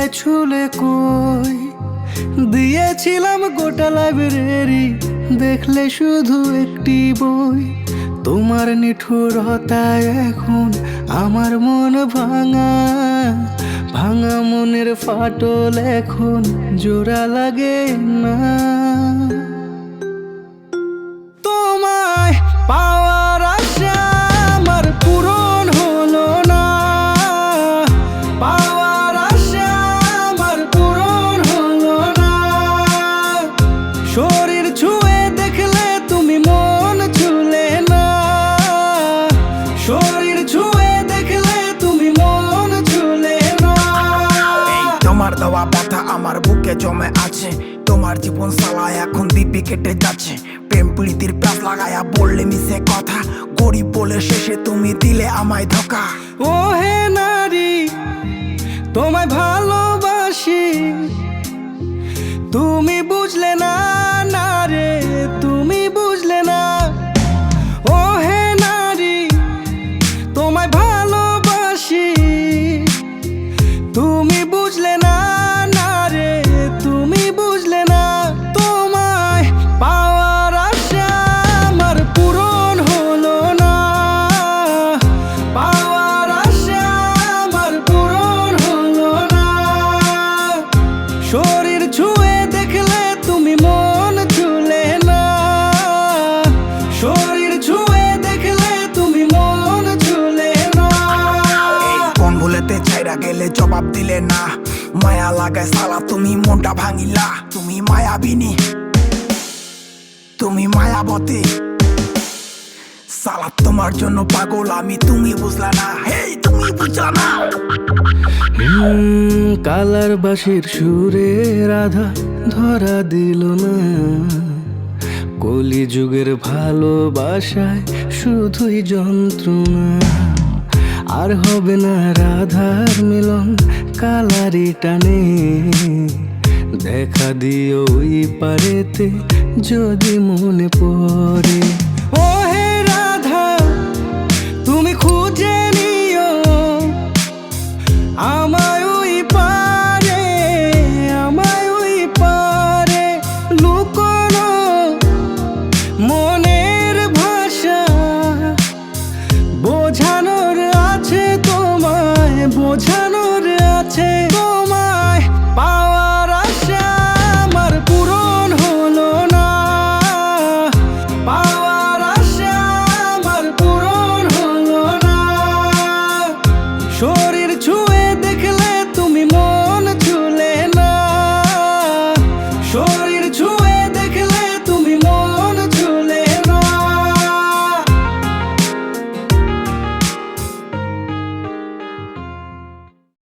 তোমায় ছুলে কই দিয়েছিলাম গোটা লাইব্রেরি, দেখলে শুধু একটি বই। তোমার নিঠুরতায় এখন আমার মন ভাঙা ভাঙা, মনের ফাটল এখন জোড়া লাগে না। তোমায় পাওয়ার আশা আমার পূরণ হলো না, পাওয়ার আশা আমার পূরণ হলো না। শরীর ছুঁয়ে দেখলে তুমি মন ছুলে না, শরীর ছুঁয়ে দেখলে তুমি মন ছুলে না। তোমার দেওয়া ব্যথা আমার বুকে জমে আছে, তোমার জীবন সালায় এখন দিব্যি কেটে যাচ্ছে। প্রেম প্রীতির প্যাস লাগায়া বললে মিশে কথা, গরিব বলে শেষে তুমি দিলে আমায় ধোকা। ও হে নারী, তোমায় ভালোবাসি, তুমি বুঝলে না, না রে তুমি বুঝলে না। ও হে নারী, তোমায় ভালোবাসি, তুমি বুঝলে না, না রে তুমি বুঝলে না। তোমায় পাওয়ার আশা আমার পূরণ হলো না, পাওয়ার আশা আমার পূরণ হলো না। শরীর ছুঁয়ে দেখলে তুমি মন ছুলে না, শরীর ছুঁয়ে দেখলে তুমি মন ছুলে না। কোন ভুলেতে ছাইরা গেলে জবাব দিলে না, মায়া লাগায় সালা তুমি মনটা ভাঙিলা। তুমি মায়াবিনী, তুমি মায়াবতী, সালা তোমার জন্য পাগল আমি, তুমি বুঝলা না, হেই তুমি বুঝলা না। কালার বাঁশির সুরে রাধা ধরা দিল না, কলিযুগের ভালোবাসায় শুধুই যন্ত্রণা। আর হবে না রাধার মিলন কালারি টানে, দেখা দিও ওই পারেতে যদি মনে পড়ে। ও হে রাধা, তুমি খুঁজে নিও আমার